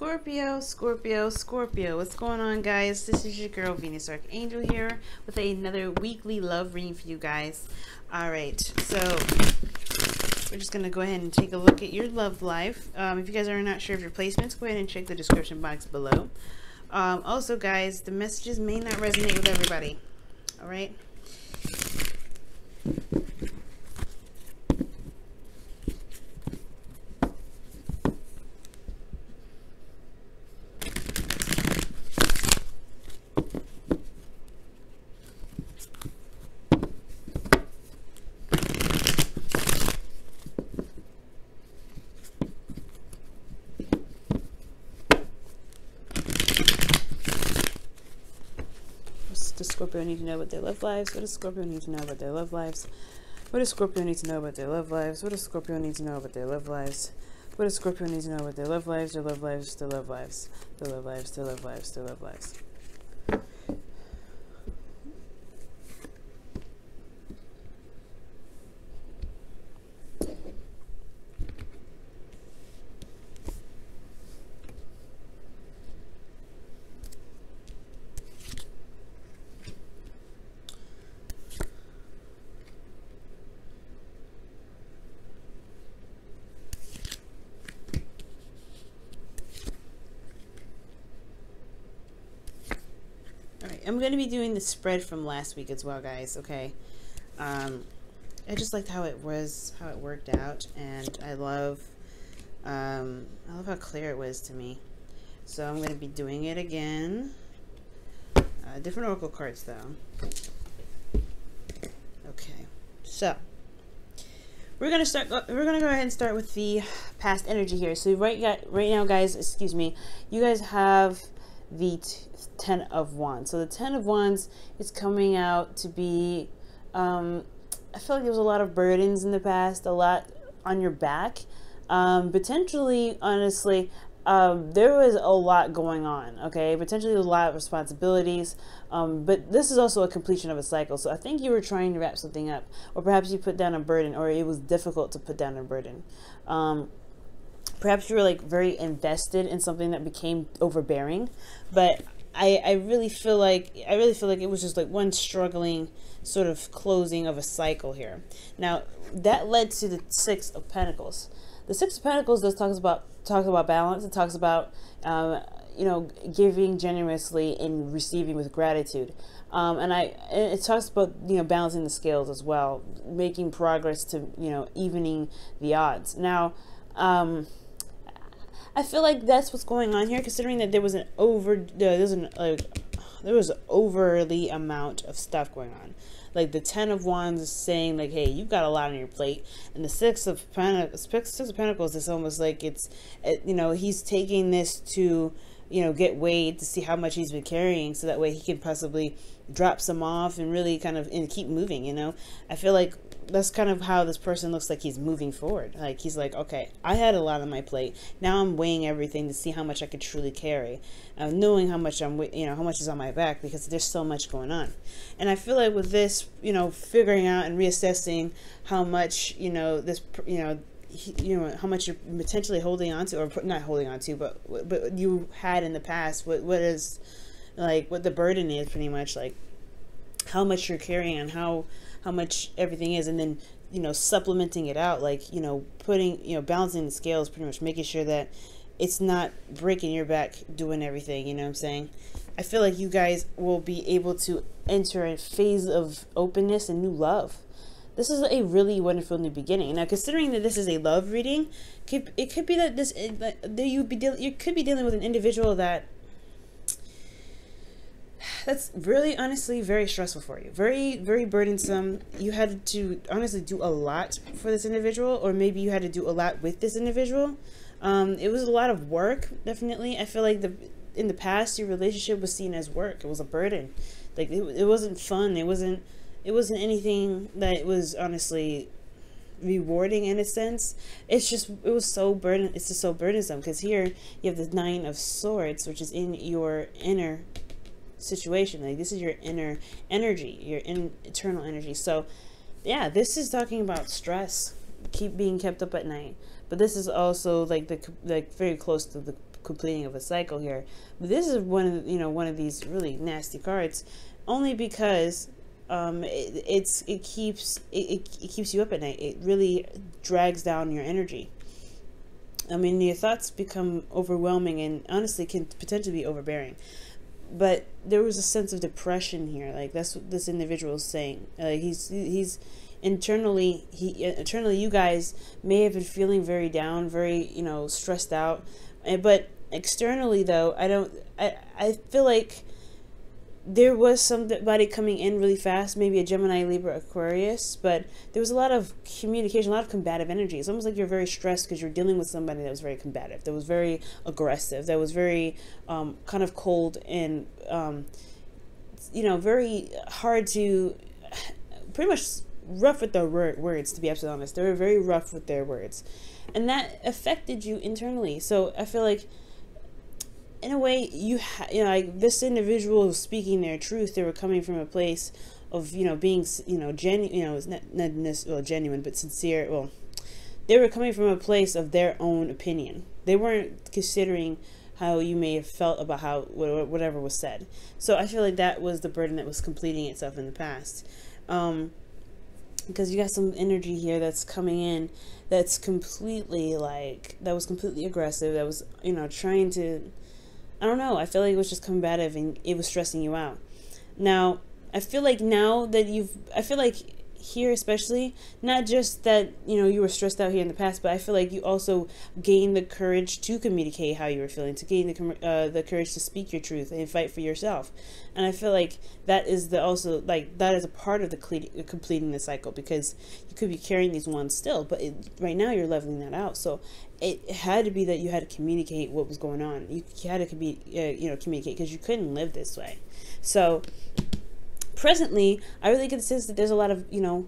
Scorpio, Scorpio, Scorpio. What's going on, guys? This is your girl, Venus Archangel, here with another weekly love reading for you guys. Alright, so we're just going to go ahead and take a look at your love life. If you guys are not sure of your placements, go ahead and check the description box below. Also, guys, the messages may not resonate with everybody. Alright? Does Scorpio need to know about their love lives? What does Scorpio need to know about their love lives? What does Scorpio need to know about their love lives? What does Scorpio need to know about their love lives? What does Scorpio need to know about their love lives? Their love lives, their love lives, their love lives, their love lives, their love lives. I'm going to be doing the spread from last week as well, guys. Okay. I just liked how it worked out, and I love how clear it was to me. So I'm going to be doing it again. Different oracle cards, though. Okay. So we're going to start. We're going to go ahead and start with the past energy here. So right now, guys, excuse me, you guys have the Ten of Wands. So the Ten of Wands is coming out to be, I feel like there was a lot of burdens in the past, a lot on your back. Potentially, honestly, there was a lot going on, okay? Potentially a lot of responsibilities, but this is also a completion of a cycle. So I think you were trying to wrap something up, or perhaps you put down a burden, or it was difficult to put down a burden. Perhaps you were like very invested in something that became overbearing, but I really feel like it was just like one struggling sort of closing of a cycle here. Now that led to the Six of Pentacles. The Six of Pentacles talks about balance. It talks about you know, giving generously and receiving with gratitude. And it talks about, you know, balancing the scales as well, making progress to, you know, evening the odds. Now, I feel like that's what's going on here, considering that there was overly amount of stuff going on. Like the Ten of Wands is saying like, hey, you've got a lot on your plate, and the Six of Pentacles is almost like you know, he's taking this to, you know, get Waite to see how much he's been carrying, so that way he can possibly drop some off and really kind of keep moving. You know, I feel like that's kind of how this person looks like he's moving forward. Like he's like, okay, I had a lot on my plate. Now I'm weighing everything to see how much I could truly carry, knowing how much how much is on my back, because there's so much going on. And I feel like with this, you know, figuring out and reassessing how much, you know, this, you know, how much you're potentially holding on to, or not holding on to, but you had in the past. What is, like, what the burden is, pretty much, like how much you're carrying and how much everything is, and then, you know, supplementing it out, like, you know, putting, you know, balancing the scales, pretty much making sure that it's not breaking your back doing everything. You know what I'm saying? I feel like you guys will be able to enter a phase of openness and new love. This is a really wonderful new beginning. Now, considering that this is a love reading, it could be that you could be dealing with an individual that's really, honestly, very stressful for you. Very, very burdensome. You had to honestly do a lot for this individual, or maybe you had to do a lot with this individual. It was a lot of work, definitely. I feel like in the past, your relationship was seen as work. It was a burden. Like it wasn't fun. It wasn't anything that was honestly rewarding in a sense. It's just it's just so burdensome, because here you have the Nine of Swords, which is in your inner situation. Like this is your inner energy, your internal energy. So yeah, this is talking about stress, being kept up at night. But this is also like very close to the completing of a cycle here. But this is one of, you know, one of these really nasty cards, only because it keeps you up at night. It really drags down your energy. I mean, your thoughts become overwhelming and honestly can potentially be overbearing. But there was a sense of depression here. Like, that's what this individual is saying. Like, he's internally, you guys may have been feeling very down, very, you know, stressed out. But externally, though, I feel like there was somebody coming in really fast, maybe a Gemini, Libra, Aquarius, but there was a lot of communication, a lot of combative energy. It's almost like you're very stressed because you're dealing with somebody that was very combative, that was very aggressive, that was very kind of cold and, you know, very hard to, pretty much rough with their words, to be absolutely honest. They were very rough with their words. And that affected you internally. So I feel like, in a way, you know, like, this individual was speaking their truth. They were coming from a place of, you know, being, you know, genuine, you know, it's not necessarily genuine, but sincere. Well, they were coming from a place of their own opinion. They weren't considering how you may have felt about how whatever was said. So I feel like that was the burden that was completing itself in the past. Because you got some energy here that's coming in that's completely, like, that was completely aggressive, that was, you know, trying to, I don't know, I feel like it was just combative and it was stressing you out. Now, I feel like now that I feel like here especially, not just that, you know, you were stressed out here in the past, but I feel like you also gained the courage to communicate how you were feeling, to gain the courage to speak your truth and fight for yourself. And I feel like that is also, like, that is a part of the completing the cycle, because you could be carrying these ones still, but right now you're leveling that out. So it had to be that you had to communicate what was going on. You had to you know, communicate, because you couldn't live this way. So presently, I really get the sense that there's a lot of, you know,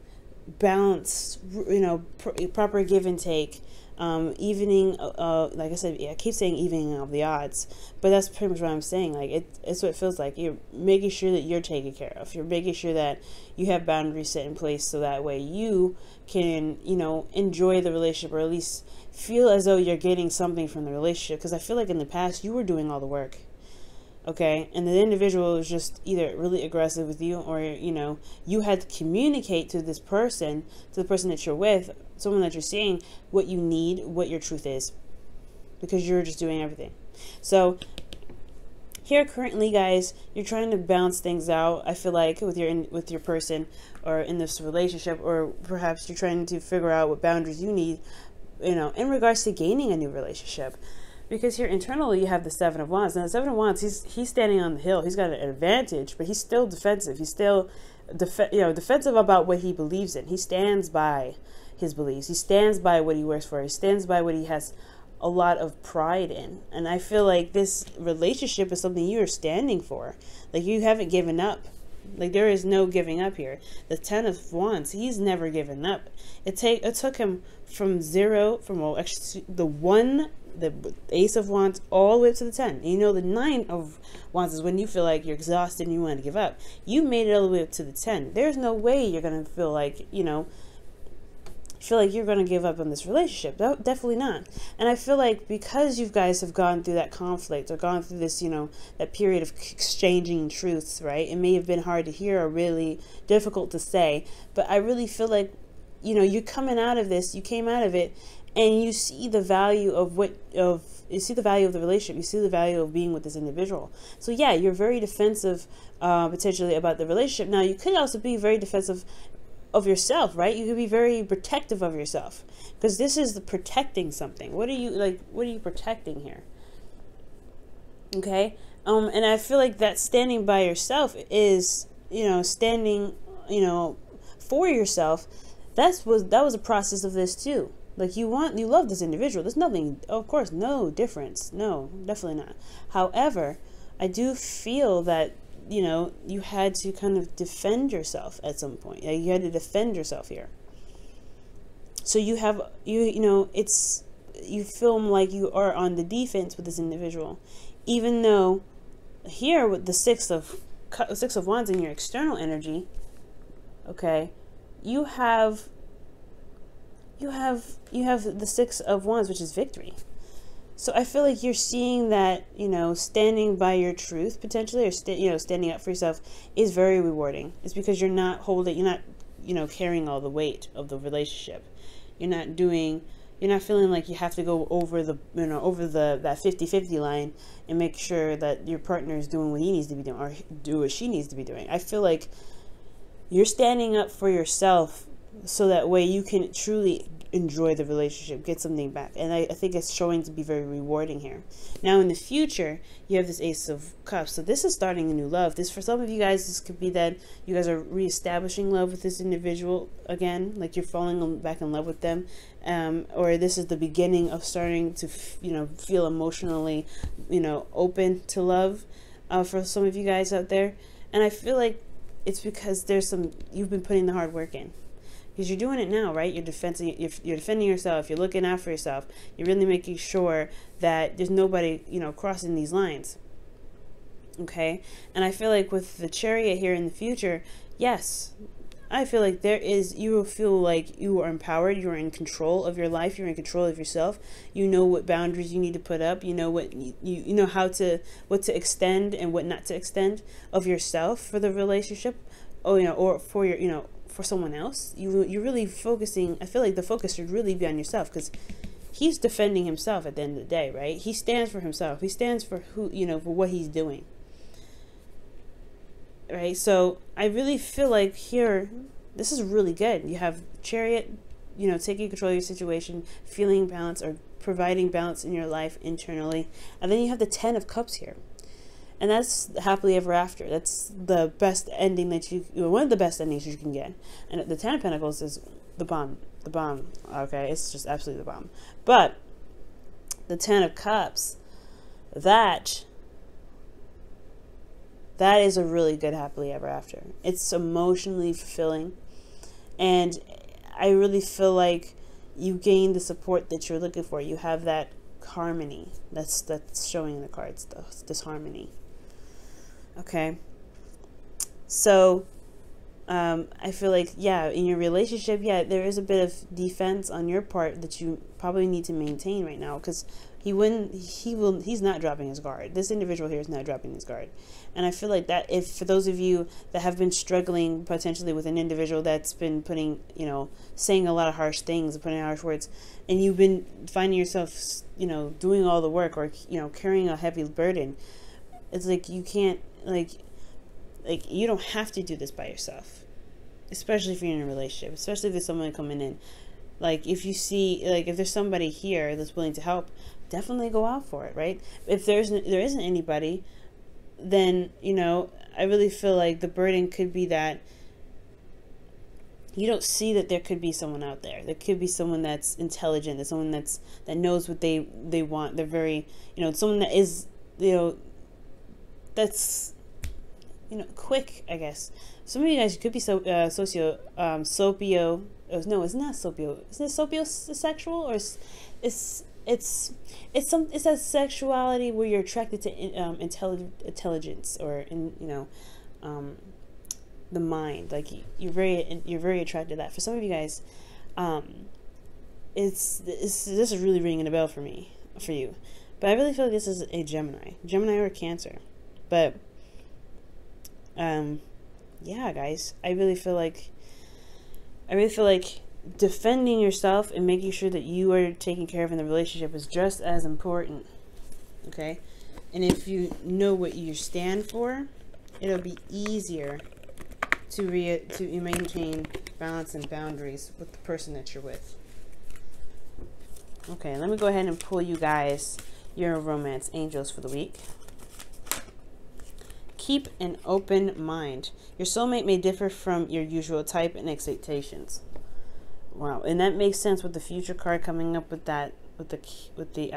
balanced, you know, proper give and take, evening, like I said, I keep saying evening of the odds, but that's pretty much what I'm saying. Like, it's what it feels like. You're making sure that you're taken care of. You're making sure that you have boundaries set in place, so that way you can, you know, enjoy the relationship, or at least feel as though you're getting something from the relationship. Because I feel like in the past, you were doing all the work. Okay, and the individual was just either really aggressive with you, or, you know, you had to communicate to this person, to the person that you're with, someone that you're seeing, what you need, what your truth is, because you're just doing everything. So here currently, guys, you're trying to balance things out. I feel like with your person, or in this relationship, or perhaps you're trying to figure out what boundaries you need, you know, in regards to gaining a new relationship. Because here internally you have the Seven of Wands. Now the Seven of Wands, he's standing on the hill. He's got an advantage, but he's still defensive. He's still defensive about what he believes in. He stands by his beliefs. He stands by what he works for. He stands by what he has a lot of pride in. And I feel like this relationship is something you are standing for. Like, you haven't given up. Like, there is no giving up here. The Ten of Wands, he's never given up. It took him from zero, actually the Ace of Wands, all the way up to the 10. And you know, the Nine of Wands is when you feel like you're exhausted and you want to give up. You made it all the way up to the 10. There's no way you're going to feel like, you know, you're going to give up on this relationship. Definitely not. And I feel like because you guys have gone through that conflict, or gone through this, you know, that period of exchanging truths, right? It may have been hard to hear, or really difficult to say, but I really feel like, you know, you're coming out of this, you came out of it, and you see the value of you see the value of the relationship. You see the value of being with this individual. So yeah, you're very defensive, potentially, about the relationship. Now, you could also be very defensive of yourself, right? You could be very protective of yourself, because this is the protecting something. What are you protecting here? Okay. And I feel like that standing by yourself is, you know, standing, you know, for yourself. That was a process of this too. Like, you love this individual. There's nothing, of course, no difference. No, definitely not. However, I do feel that, you know, you had to kind of defend yourself at some point. Like, you had to defend yourself here. So you know, you feel like you are on the defense with this individual, even though here with the Six of Wands in your external energy, okay, you have the Six of Wands, which is victory. So I feel like you're seeing that, you know, standing by your truth potentially, or you know, standing up for yourself is very rewarding. It's because you're not holding, you're not, you know, carrying all the weight of the relationship. You're not doing, you're not feeling like you have to go over the, you know, over that 50-50 line and make sure that your partner is doing what he needs to be doing, or do what she needs to be doing. I feel like you're standing up for yourself so that way you can truly enjoy the relationship, get something back. And I think it's showing to be very rewarding here. Now in the future, you have this Ace of Cups. So this is starting a new love. This, for some of you guys, this could be that you guys are reestablishing love with this individual again, like you're falling back in love with them. Or this is the beginning of starting to, you know, feel emotionally, you know, open to love for some of you guys out there. And I feel like it's because there's some, you've been putting the hard work in. Because you're doing it now, right? You're defending yourself. You're looking out for yourself. You're really making sure that there's nobody, you know, crossing these lines. Okay? And I feel like with the Chariot here in the future, yes, I feel like you will feel like you are empowered. You're in control of your life. You're in control of yourself. You know what boundaries you need to put up. You know what you know what to extend and what not to extend of yourself for the relationship. Oh, you know, or for your, you know, for someone else. You're really focusing. I feel like the focus should really be on yourself, because he's defending himself at the end of the day, right? He stands for himself. He stands for who, you know, for what he's doing, right? So I really feel like here, this is really good. You have Chariot, you know, taking control of your situation, feeling balance, or providing balance in your life internally. And then you have the 10 of Cups here. And that's happily ever after. That's the best ending that one of the best endings you can get. And the 10 of Pentacles is the bomb. The bomb. Okay, it's just absolutely the bomb. But the 10 of Cups, that is a really good happily ever after. It's emotionally fulfilling. And I really feel like you gain the support that you're looking for. You have that harmony. That's showing in the cards, this harmony. Okay, so I feel like, yeah, in your relationship, yeah, there is a bit of defense on your part that you probably need to maintain right now, because he's not dropping his guard. This individual here is not dropping his guard. And I feel like that, if for those of you that have been struggling potentially with an individual that's been putting, you know, saying a lot of harsh things, putting harsh words, and you've been finding yourself, you know, doing all the work, or, you know, carrying a heavy burden, it's like you can't, like you don't have to do this by yourself, especially if you're in a relationship, especially if there's someone coming in. Like if you see, like if there's somebody here that's willing to help, definitely go out for it, right? If there isn't anybody, then, you know, I really feel like the burden could be that you don't see that there could be someone out there. There could be someone that's intelligent, there's someone that knows what they want. They're very, you know, someone that is, you know, that's, you know, quick, I guess. Some of you guys could be Sopio. No, it's not Sopio. Isn't it Sopiosexual, or it's a sexuality where you're attracted to intelligence, or the mind. Like you're very attracted to that. For some of you guys, this is really ringing a bell for you. But I really feel like this is a Gemini or a Cancer. But yeah, guys, I really feel like defending yourself and making sure that you are taken care of in the relationship is just as important. Okay? And if you know what you stand for, it'll be easier to maintain balance and boundaries with the person that you're with. Okay, let me go ahead and pull you guys your romance angels for the week. Keep an open mind. Your soulmate may differ from your usual type and expectations. Wow, and that makes sense with the future card coming up with that, with the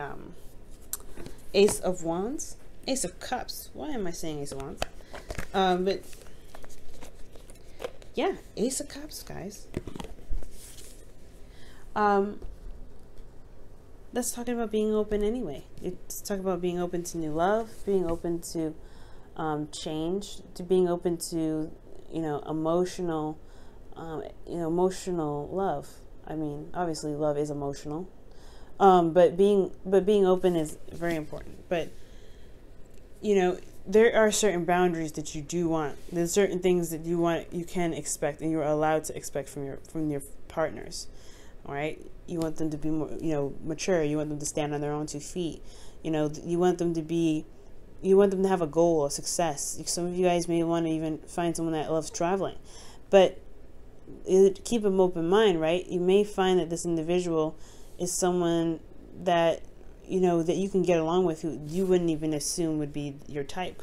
Ace of Wands, Ace of Cups. Why am I saying Ace of Wands? But yeah, Ace of Cups, guys. That's talking about being open anyway. It's talking about being open to new love, being open to change, to being open to, you know, emotional love. I mean, obviously love is emotional. But being open is very important. But you know, there are certain boundaries that you do want. There's certain things that you can expect, and you're allowed to expect from your partners. All right, you want them to be more, mature. You want them to stand on their own 2 feet. You want them to have a goal, a success. Some of you guys may want to even find someone that loves traveling, but keep an open mind, right? You may find that this individual is someone that that you can get along with, who you wouldn't even assume would be your type.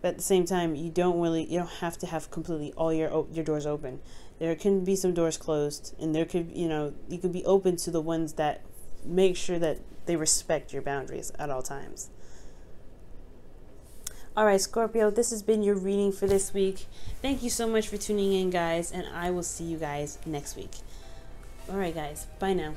But at the same time, you don't have to have completely all your doors open. There can be some doors closed, and there could, you could be open to the ones that make sure that they respect your boundaries at all times. All right, Scorpio, this has been your reading for this week. Thank you so much for tuning in, guys, and I will see you guys next week. All right, guys, bye now.